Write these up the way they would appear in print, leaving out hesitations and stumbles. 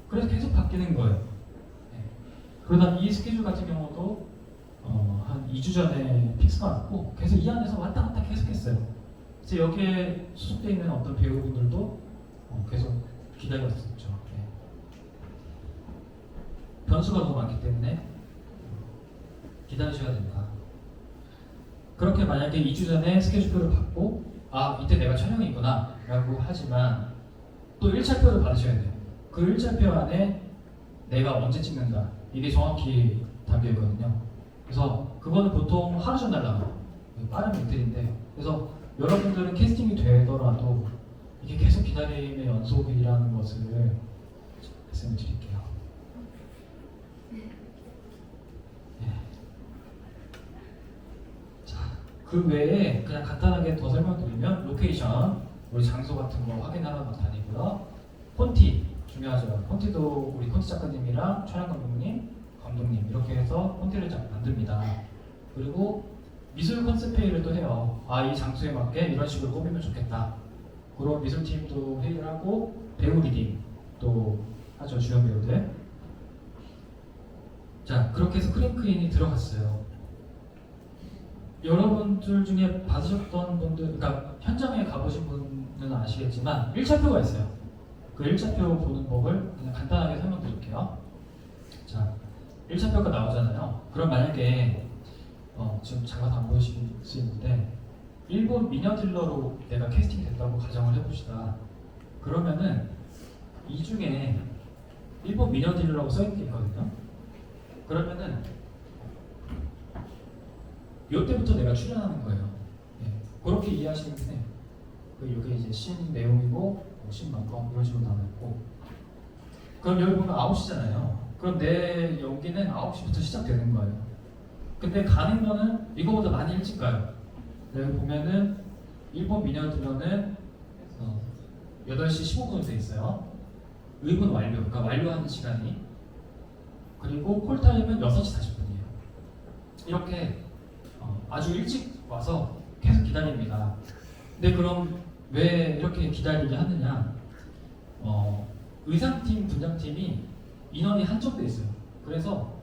그래서 계속 바뀌는 거예요. 네. 그러다 이 스케줄 같은 경우도 한 2주 전에 픽스가 왔고 계속 이 안에서 왔다 갔다 계속 했어요. 그래서 여기에 소속되어 있는 어떤 배우분들도 계속 기다렸었죠. 네. 변수가 너무 많기 때문에 기다리셔야 된다. 그렇게 만약에 2주 전에 스케줄표를 받고 이때 내가 촬영이구나 라고 하지만 또 1차표를 받으셔야 돼요. 그 1차표 안에 내가 언제 찍는다 이게 정확히 담겨 있거든요. 그래서 그거는 보통 하루 전날 나와요. 빠르면 이틀인데, 그래서 여러분들은 캐스팅이 되더라도 이게 계속 기다림의 연속이라는 것을 말씀을 드릴게요. 그 외에 그냥 간단하게 더 설명드리면 로케이션, 우리 장소 같은 거 확인하러 다니고요. 콘티 중요하죠. 콘티도 우리 콘티 작가님이랑 촬영 감독님 이렇게 해서 콘티를 만듭니다. 그리고 미술 컨셉 회의를 또 해요. 이 장소에 맞게 이런 식으로 꾸미면 좋겠다. 그런 미술팀도 회의를 하고 배우 리딩 또 하죠. 주연 배우들. 자, 그렇게 해서 크랭크인이 들어갔어요. 여러분들 중에 받으셨던 분들, 그러니까 현장에 가보신 분은 아시겠지만 1차표가 있어요. 그 1차표 보는 법을 그냥 간단하게 설명드릴게요. 자, 1차표가 나오잖아요. 그럼 만약에 지금 잠깐 안 보실 수 있는데 일본 미녀 딜러로 내가 캐스팅 됐다고 가정을 해봅시다. 그러면은 이 중에 일본 미녀 딜러라고 써있는 게 있거든요. 그러면은 이때부터 내가 출연하는 거예요. 네. 그렇게 이해하시면 돼요. 이게 이제 신 내용이고 신 만큼 이런 식으로 나와있고, 그럼 여기 보면 9시잖아요. 그럼 내 연기는 9시부터 시작되는 거예요. 근데 가는 거는 이거보다 많이 일찍 가요. 여기 보면은 일본 미녀 딜러는 8시 15분으로 돼 있어요. 의분 완료, 그러니까 완료하는 시간이. 그리고 콜타임은 6시 40분이에요. 이렇게 아주 일찍 와서 계속 기다립니다. 근데 그럼 왜 이렇게 기다리게 하느냐? 의상팀, 분장팀이 인원이 한정돼 있어요. 그래서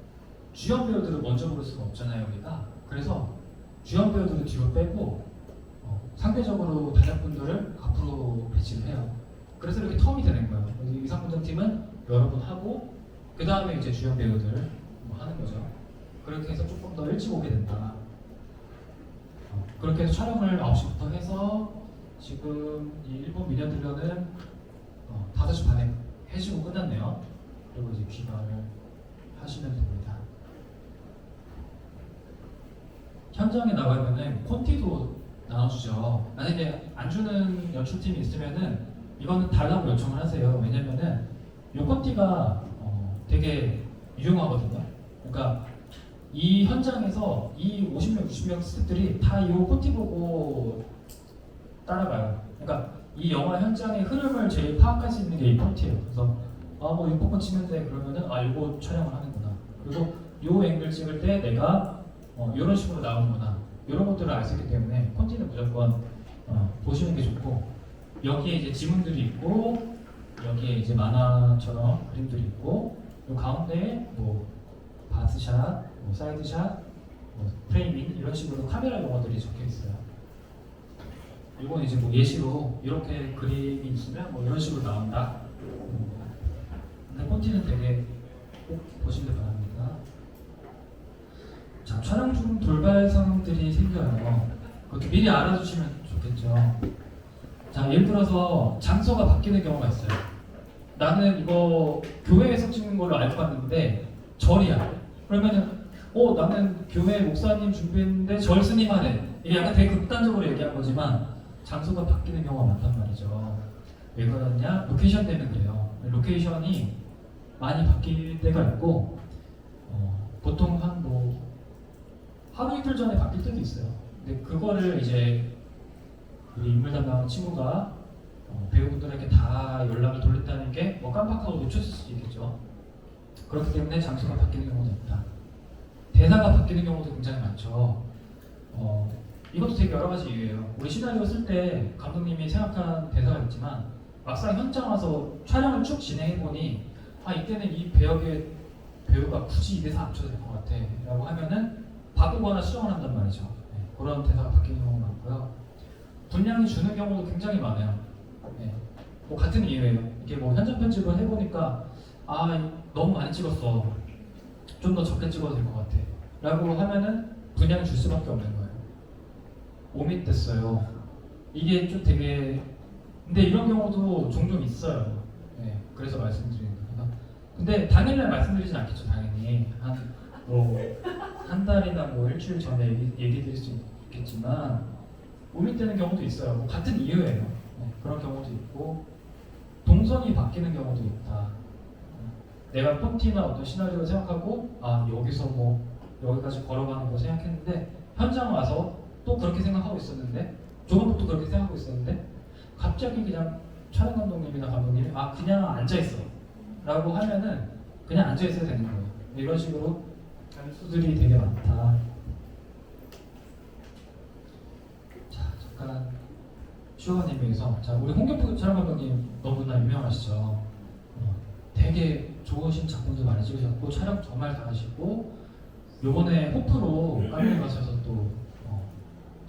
주연 배우들을 먼저 부를 수가 없잖아요, 우리가. 그래서 주연 배우들을 뒤로 빼고 상대적으로 단역분들을 앞으로 배치를 해요. 그래서 이렇게 텀이 되는 거예요. 의상 분장팀은 여러 분 하고 그 다음에 이제 주연 배우들 하는 거죠. 그렇게 해서 조금 더 일찍 오게 된다. 그렇게 해서 촬영을 9시부터 해서 지금 이 일본 미녀 딜러는 5시 반에 해지고 끝났네요. 그리고 이제 귀가를 하시면 됩니다. 현장에 나가면은 콘티도 나눠주죠. 만약에 안 주는 연출팀이 있으면은 이거는 달라고 요청을 하세요. 왜냐면은 이 콘티가 되게 유용하거든요. 그러니까 이 현장에서 이 50명, 60명 스태프들이 다 이 콘티 보고 따라가요. 그러니까 이 영화 현장의 흐름을 제일 파악할 수 있는 게 이 콘티예요. 그래서 뭐 이거 치면 돼 그러면은 이거 촬영을 하는구나. 그리고 요 앵글 찍을 때 내가 이런 식으로 나오는구나. 이런 것들을 알 수 있기 때문에 콘티는 무조건 보시는 게 좋고, 여기에 이제 지문들이 있고 여기에 이제 만화처럼 그림들이 있고, 요 가운데에 뭐 바스샷, 뭐 사이드샷, 뭐 프레이밍 이런 식으로 카메라 용어들이 적혀 있어요. 이건 이제 뭐 예시로 이렇게 그림이 있으면 뭐 이런 식으로 나온다. 근데 콘티는 되게 꼭 보시길 바랍니다. 자, 촬영 중 돌발 상황들이 생겨요. 그것도 미리 알아두시면 좋겠죠. 자, 예를 들어서 장소가 바뀌는 경우가 있어요. 나는 이거 교회에서 찍는 걸로 알고 갔는데 절이야. 그러면은 나는 교회 목사님 준비했는데 절 스님 하네. 이게 약간 되게 극단적으로 얘기한 거지만 장소가 바뀌는 경우가 많단 말이죠. 왜 그러냐? 로케이션 때문에 그래요. 로케이션이 많이 바뀔 때가 있고 보통 한 하루 이틀 전에 바뀔 때도 있어요. 근데 그거를 이제 우리 인물 담당 친구가 배우분들에게 다 연락을 돌렸다는 게 깜빡하고 놓쳤을 수도 있겠죠. 그렇기 때문에 장소가 바뀌는 경우도 있다. 대사가 바뀌는 경우도 굉장히 많죠. 이것도 되게 여러 가지 이유예요. 우리 시나리오 쓸 때 감독님이 생각한 대사가 있지만 막상 현장 와서 촬영을 쭉 진행해보니 아 이때는 이 배역의 배우가 굳이 이 대사 안 쳐도 될 것 같아 라고 하면은 바꾸거나 수정을 한단 말이죠. 네, 그런 대사가 바뀌는 경우가 많고요. 분량이 주는 경우도 굉장히 많아요. 네, 뭐 같은 이유예요. 이게 뭐 현장 편집을 해보니까 아 너무 많이 찍었어, 좀 더 적게 찍어도 될 것 같아 라고 하면은 분량을 줄 수밖에 없는 거예요. 오밋됐어요. 이게 좀 되게, 근데 이런 경우도 종종 있어요. 네, 그래서 말씀드리는 거예요. 근데 당일날 말씀드리진 않겠죠, 당연히. 한 달이나 뭐 일주일 전에 얘기 드릴 수 있겠지만, 오밋되는 경우도 있어요. 뭐 같은 이유예요. 네, 그런 경우도 있고, 동선이 바뀌는 경우도 있다. 내가 폰티나 어떤 시나리오를 생각하고, 아, 여기서 뭐, 여기까지 걸어가는 거 생각했는데, 현장 와서 또 그렇게 생각하고 있었는데, 조금부터 그렇게 생각하고 있었는데, 갑자기 그냥 촬영 감독님이나 감독님이 아 그냥 앉아 있어 라고 하면은 그냥 앉아 있어야 되는 거예요. 이런 식으로 변수들이 되게 많다. 자 잠깐 슈어님에서 자 우리 홍경표 촬영 감독님 너무나 유명하시죠. 되게 좋으신 작품들 많이 찍으셨고 촬영 정말 잘하시고 요번에 호프로 까메오 가셔서 또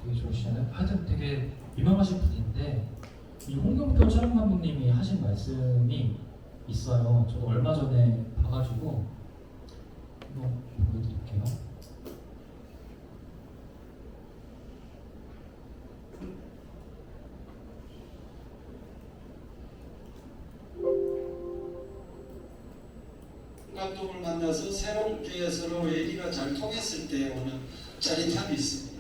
되게 좋으시잖아요. 하여튼 되게 유명하신 분인데 이 홍경표 촬영 감독님이 하신 말씀이 있어요. 저도 얼마 전에 봐가지고 한번 보여드릴게요. 감독을 만나서 새롭게 서로 얘기가 잘 통했을 때 오는 짜릿함이 있습니다.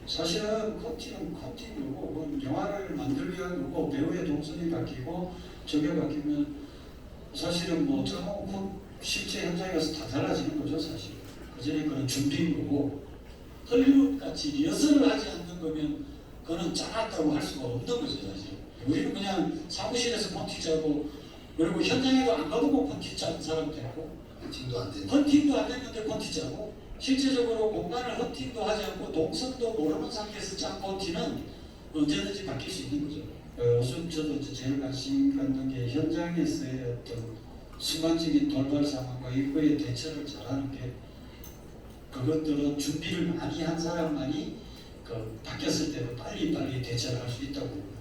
사실은 커팅은 커팅이고 영화를 만들기 위한 거고 배우의 동선이 바뀌고 저게 바뀌면 사실은 뭐 저하고 실제 현장에 가서 다 달라지는 거죠 사실. 그전에 그건 준비인 거고 헐리우드 같이 리허설을 하지 않는 거면 그거는 짜놨다고 할 수가 없는 거죠 사실. 우리는 그냥 사무실에서 폰티 짜고 그리고 현장에도 안 가보고 폰티 짠 사람도 있고 헌팅도 안 됐는데 폰티 짜고 실제적으로 공간을 헌팅도 하지 않고 동선도 모르는 상태에서 짠 폰티는 언제든지 바뀔 수 있는 거죠. 우선 저도 제일 관심 갖는 게 현장에서의 어떤 순간적인 돌발 상황과 이후에 대처를 잘하는 게 그것들은 준비를 많이 한 사람만이 바뀌었을 때도 빨리 대처를 할 수 있다고.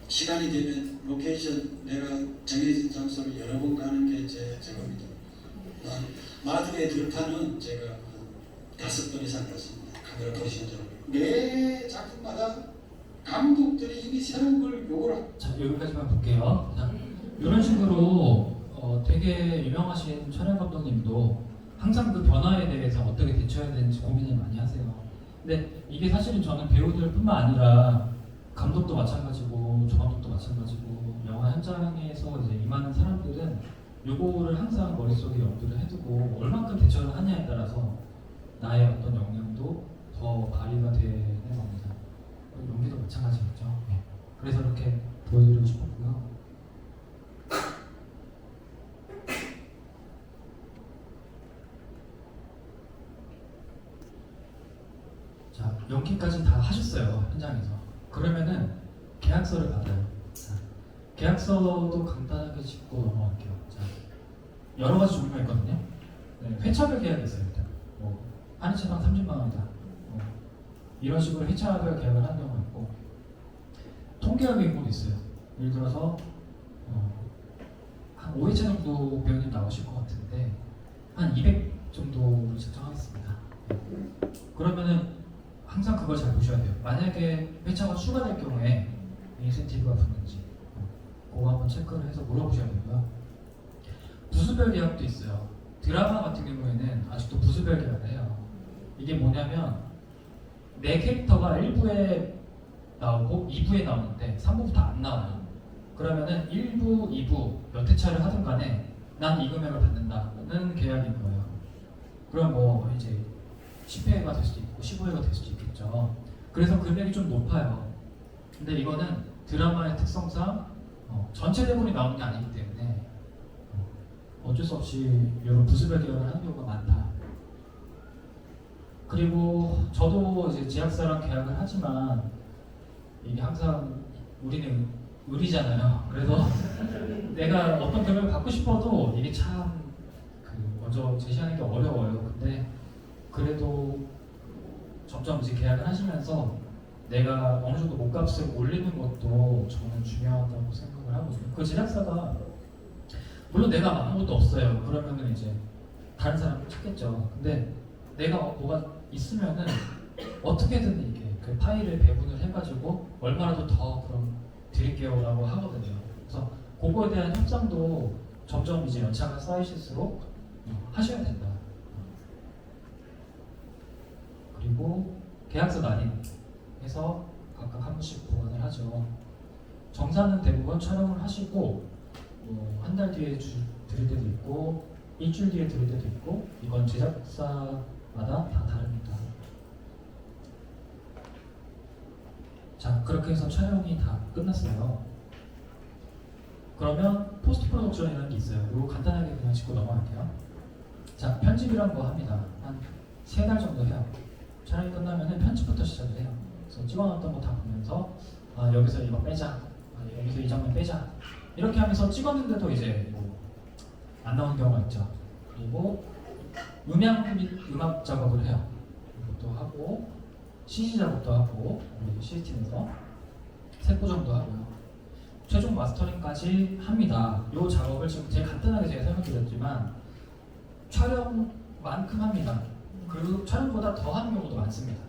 시간이 되면 로케이션 내가 정해진 장소를 여러 번 가는 게 제 작업입니다. 마드의 들판은 제가 5번 이상 갔습니다. 카메라 포지션으로. 매 작품마다 감독들이 이미 새로운 걸 요구를. 자 여기까지만 볼게요. 자, 이런 식으로 되게 유명하신 촬영 감독님도 항상 그 변화에 대해서 어떻게 대처해야 되는지 고민을 많이 하세요. 근데 이게 사실은 저는 배우들뿐만 아니라 감독도 마찬가지고 조감독도 마찬가지고 영화 현장에서 이제 임하는 사람들은 요거를 항상 머릿속에 염두를 해두고 얼만큼 대처를 하냐에 따라서 나의 어떤 역량도 더 발휘가 되는 겁니다. 연기도 마찬가지겠죠. 네. 그래서 이렇게 보여드리고 싶었고요. 자, 연기까지 다 하셨어요 현장에서. 그러면은 계약서를 받아요. 자, 계약서도 간단하게 짚고 넘어갈게요. 자, 여러 가지 종류가 있거든요. 네, 회차별 계약이 있어요. 일단 한 회차당 30만 원이다. 이런 식으로 회차별 계약을 하는 경우가 있고 통계학의 경우도 있어요. 예를 들어서 한 5회차 정도 배우님 나오실 것 같은데 한 200 정도를 책정하겠습니다. 그러면은 항상 그걸 잘 보셔야 돼요. 만약에 회차가 추가될 경우에 인센티브가 붙는지 그거 한번 체크를 해서 물어보셔야 되고요. 부수별 계약도 있어요. 드라마 같은 경우에는 아직도 부수별 계약을 해요. 이게 뭐냐면 내 캐릭터가 1부에 나오고 2부에 나오는데 3부부터 안 나와요. 그러면은 1부, 2부 몇 회차를 하든 간에 난 이 금액을 받는다는 계약인 거예요. 그럼 뭐 이제 10회가 될 수도 있고 15회가 될 수도 있겠죠. 그래서 금액이 좀 높아요. 근데 이거는 드라마의 특성상 전체 대본이 나오는 게 아니기 때문에 어쩔 수 없이 이런 부수별 계약을 하는 경우가 많다. 그리고 저도 이제 제작사랑 계약을 하지만 이게 항상 우리는 의리잖아요. 그래서 내가 어떤 금액을 받고 싶어도 참 먼저 제시하는 게 어려워요. 근데 그래도 점점 이제 계약을 하시면서 내가 어느 정도 몸값을 올리는 것도 저는 중요하다고 생각을 하거든요. 그 제작사가 물론 내가 아무것도 없어요. 그러면은 이제 다른 사람 찾겠죠. 근데 내가 뭐가 있으면은 어떻게든 이게 그 파일을 배분을 해가지고 얼마라도 더 그럼 드릴게요라고 하거든요. 그래서 그거에 대한 협상도 점점 이제 연차가 쌓이실수록 하셔야 된다. 그리고 계약서 날인해서 각각 한 분씩 보관을 하죠. 정사는 대부분 촬영을 하시고 한 달 뒤에 드릴 때도 있고 일주일 뒤에 드릴 때도 있고 이건 제작사마다 다 다릅니다. 자, 그렇게 해서 촬영이 다 끝났어요. 그러면 포스트 프로덕션이라는 게 있어요. 이거 간단하게 그냥 짚고 넘어갈게요. 자, 편집이란 거 합니다. 한 3달 정도 해요. 촬영이 끝나면 편집부터 시작을 해요. 그래서 찍어놨던 거 다 보면서 여기서 이거 빼자, 여기서 이 장면 빼자 이렇게 하면서 찍었는데도 이제 안 나오는 경우가 있죠. 그리고 음향 및 음악 작업을 해요. 이것도 하고 CG 작업도 하고 우리 CC팀에서 색보정도 하고요. 최종 마스터링까지 합니다. 이 작업을 지금 제일 간단하게 제가 설명드렸지만 촬영만큼 합니다. 그리고 촬영보다 더 하는 경우도 많습니다.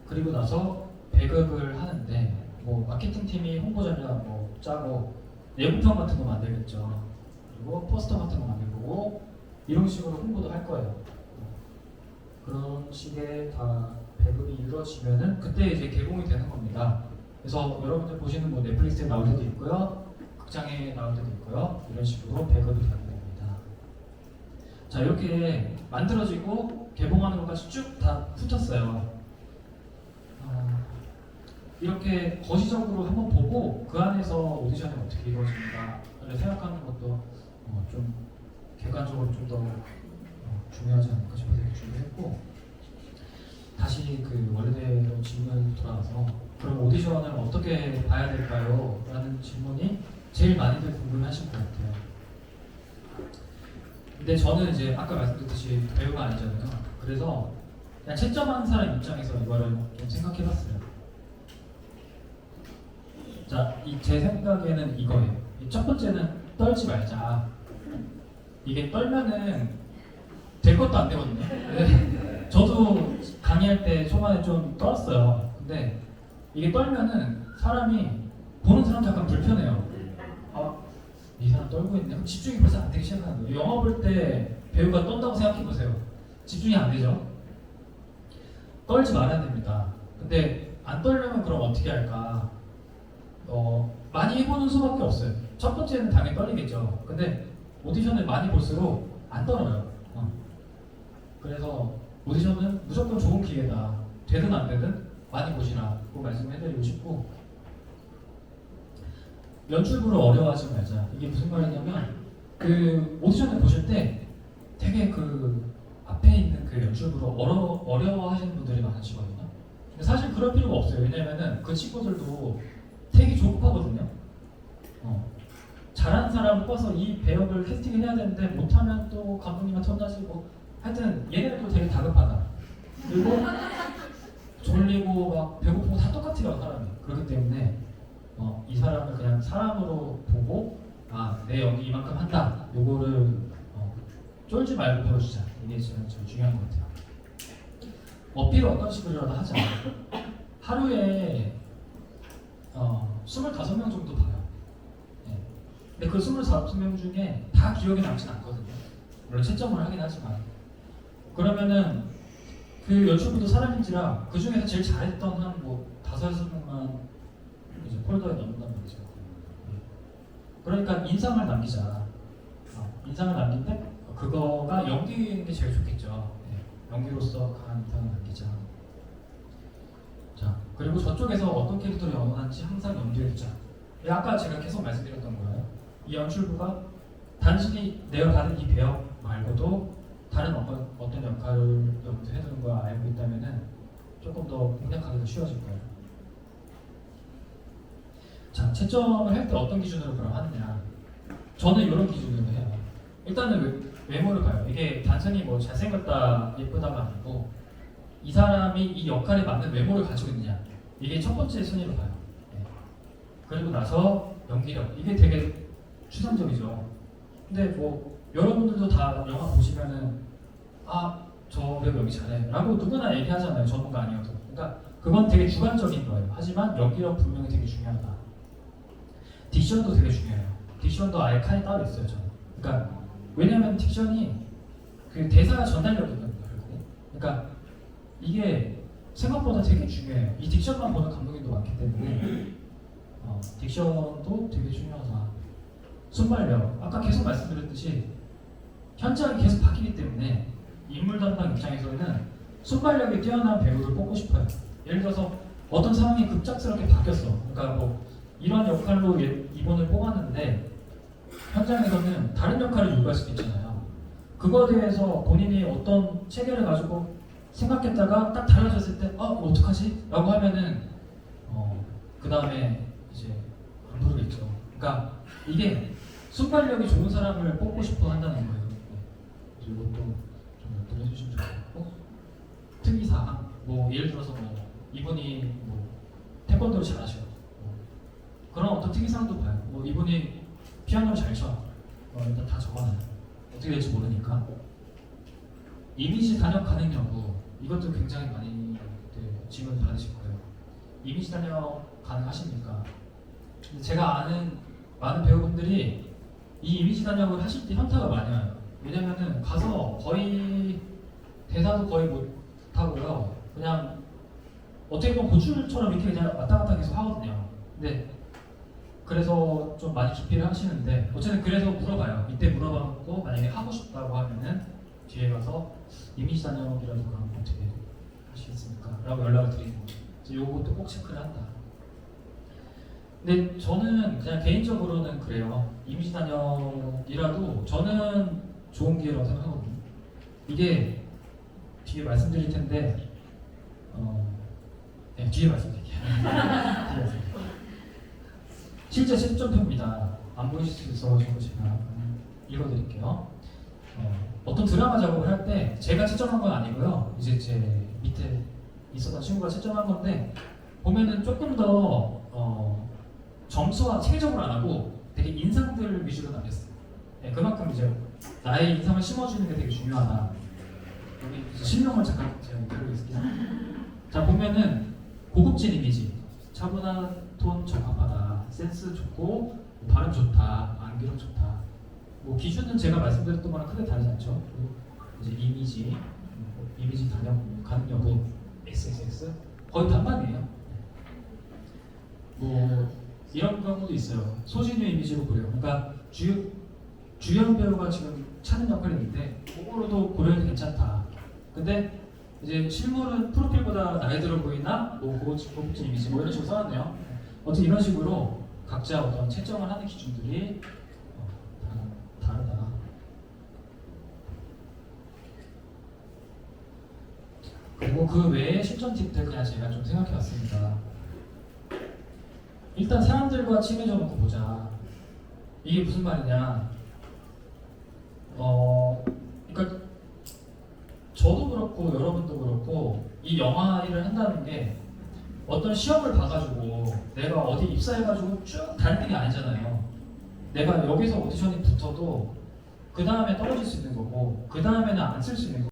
그리고 나서 배급을 하는데 마케팅 팀이 홍보 전략 짜고 예고편 같은 거 만들겠죠. 그리고 포스터 같은 거 만들고 이런 식으로 홍보도 할 거예요. 그런 식의 다 배급이 이루어지면은 그때 이제 개봉이 되는 겁니다. 그래서 여러분들 보시는 넷플릭스에 나올 때도 있고요, 극장에 나올 때도 있고요, 이런 식으로 배급이 되는 겁니다. 자, 이렇게 만들어지고 개봉하는 것까지 쭉 다 훑었어요. 이렇게 거시적으로 한번 보고 그 안에서 오디션이 어떻게 이루어진가를 생각하는 것도 좀 객관적으로 좀 더 중요하지 않을까 싶어서 이렇게 준비했고, 다시 그 원래대로 질문 돌아와서 그럼 오디션을 어떻게 봐야 될까요? 라는 질문이 제일 많이들 궁금해하실 것 같아요. 근데 저는 이제 아까 말씀드렸듯이 배우가 아니잖아요. 그래서 그냥 채점하는 사람 입장에서 이거를 좀 생각해봤어요. 자, 제 생각에는 이거예요. 첫 번째는 떨지 말자. 이게 떨면은 될 것도 안 되거든요. 네. 저도 강의할 때 초반에 좀 떨었어요. 근데 이게 떨면은 사람이 보는 사람도 약간 불편해요. 이 사람 떨고 있네. 그럼 집중이 벌써 안 되기 시작하는 거예요. 영화 볼 때 배우가 떤다고 생각해 보세요. 집중이 안 되죠. 떨지 말아야 됩니다. 근데 안 떨려면 그럼 어떻게 할까? 많이 해보는 수밖에 없어요. 첫 번째는 당연히 떨리겠죠. 근데 오디션을 많이 볼수록 안 떨어요. 그래서 오디션은 무조건 좋은 기회다. 되든 안 되든 많이 보시라고 말씀을 해드리고 싶고, 연출부를 어려워하지 말자. 이게 무슨 말이냐면 그 오디션을 보실 때 되게 그 앞에 있는 그 연출부를 어려워하시는 분들이 많으시거든요. 근데 사실 그럴 필요가 없어요. 왜냐면은 그 친구들도 되게 조급하거든요. 잘하는 사람 뽑아서 이 배역을 캐스팅을 해야 되는데 못하면 또 감독님한테 혼나시고, 하여튼 얘네들도 되게 다급하다. 그리고 졸리고 막 배고프고 다 똑같아요, 사람이. 그렇기 때문에 이 사람을 그냥 사람으로 보고 내 연기 이만큼 한다. 요거를 쫄지 말고 배워주자. 이게 지금 제일 중요한 것 같아요. 어필을 어떤 식으로라도 하자. 하루에 25명 정도 봐요. 네. 근데 그 25명 중에 다 기억에 남진 않거든요. 물론 채점을 하긴 하지만. 그러면은 그 연출부도 사람인지라 그 중에서 제일 잘했던 한 5-6명만 이제 폴더에 넣는단 말이죠. 그러니까 인상을 남기자. 인상을 남긴데 그거가 연기인 게 제일 좋겠죠. 네. 연기로서 강한 인상을 남기자. 자, 그리고 저쪽에서 어떤 캐릭터를 연원한지 항상 연기해주자. 아까 제가 계속 말씀드렸던 거예요. 이 연출부가 단순히 내가 받은 이 배역 말고도 다른 어떤 역할을 여기서 해두는 걸 알고 있다면은 조금 더 공략하기도 쉬워질 거예요. 자, 채점을 할 때 어떤 기준으로 그럼 하느냐? 저는 이런 기준으로 해요. 일단은 외모를 봐요. 이게 단순히 뭐 잘생겼다 예쁘다가 아니고 이 사람이 이 역할에 맞는 외모를 가지고 있느냐, 이게 첫 번째 순위로 봐요. 네. 그리고 나서 연기력, 이게 되게 추상적이죠. 근데 뭐 여러분들도 다 영화 보시면은 저 배우 연기 잘해 라고 누구나 얘기하잖아요, 전문가 아니어도. 그러니까 그건 되게 주관적인 거예요. 하지만 연기력 분명히 되게 중요하다. 딕션도 되게 중요해요. 딕션도 아예 칸이 따로 있어요, 저는. 그러니까 왜냐면 딕션이 그 대사 전달력이거든요, 결국. 그러니까 이게 생각보다 되게 중요해요. 이 딕션만 보는 감독님도 많기 때문에 딕션도 되게 중요하다. 순발력, 아까 계속 말씀드렸듯이 현장이 계속 바뀌기 때문에 인물 담당 입장에서는 순발력이 뛰어난 배우를 뽑고 싶어요. 예를 들어서 어떤 상황이 급작스럽게 바뀌었어. 그러니까 뭐 이런 역할로 이분을 뽑았는데 현장에서는 다른 역할을 요구할 수도 있잖아요. 그거에 대해서 본인이 어떤 체계를 가지고 생각했다가 딱 달라졌을 때 그거 어떡하지? 라고 하면은 그 다음에 이제 안 부르겠죠. 그러니까 이게 순발력이 좋은 사람을 뽑고 싶어 한다는 거예요. 이것도 좀 연구를 해주시면 좋겠고, 특이사항, 뭐 예를 들어서 뭐 이분이 뭐 태권도를 잘하셔, 그런 어떤 특이사항도 봐요. 뭐 이분이 피아노를 잘 쳐, 일단 다 적어놔요. 어떻게 될지 모르니까. 이미지 단역 가능 여부, 이것도 굉장히 많이 질문 받으실 거예요. 이미지 단역 가능하십니까? 근데 제가 아는 많은 배우분들이 이 이미지 단역을 하실 때 현타가 많이 와요. 왜냐면은 가서 거의 대사도 거의 못하고요. 그냥 어떻게 보면 고출처럼 이렇게 그냥 왔다 갔다 계속 하거든요. 근데 그래서 좀 많이 기피를 하시는데, 어쨌든 그래서 물어봐요. 이때 물어봐놓고 만약에 하고 싶다고 하면은 뒤에 가서 이미지 단역이라도 그럼 어떻게 하시겠습니까? 라고 연락을 드리는 거죠. 그래서 요것도 꼭 체크를 한다. 근데 저는 그냥 개인적으로는 그래요. 이미지 단역이라도 저는 좋은 기회라고 생각하거든요. 이게 뒤에 말씀드릴 텐데, 네, 뒤에 말씀드릴게요. 뒤에 말씀드릴게요. 실제 실전표입니다. 안 보이실 수 있어서 제가 읽어드릴게요. 어떤 드라마 작업을 할 때 제가 채점한 건 아니고요. 이제 제 밑에 있었던 친구가 채점한 건데, 보면은 조금 더 점수와 체계적으로 안 하고 되게 인상들 위주로 남겼어요. 네, 그만큼 이제 나의 인상을 심어주는 게 되게 중요하다. 여기 실명을 잠깐 제가 드리겠습니다. 자, 보면은 고급진 이미지, 차분한 톤 적합하다, 센스 좋고 발음 좋다, 암기력 좋다. 뭐 기준은 제가 말씀드렸던 거랑 크게 다르지 않죠. 이제 이미지 단역 가능 여부 XXX 거의 반반이에요. 뭐 이런 경우도 있어요. 소진유 이미지로 그래요. 그러니까 주연 배우가 지금 찾는 역할이 있는데 그거로도 고려해도 괜찮다. 근데 이제 실물은 프로필보다 나이 들어 보이나 뭐 고급진 이미지 뭐 이런 식으로 써놨네요. 어쨌든 이런 식으로 각자 어떤 채점을 하는 기준들이 다르다. 그리고 그 외에 실전 팁들 그냥 제가 좀 생각해봤습니다. 일단 사람들과 친해져 놓고 보자. 이게 무슨 말이냐? 그러니까 저도 그렇고 여러분도 그렇고 이 영화 일을 한다는 게 어떤 시험을 봐가지고 내가 어디 입사해가지고 쭉 다니는 게 아니잖아요. 내가 여기서 오디션이 붙어도 그 다음에 떨어질 수 있는 거고 그 다음에는 안 쓸 수 있는 거고.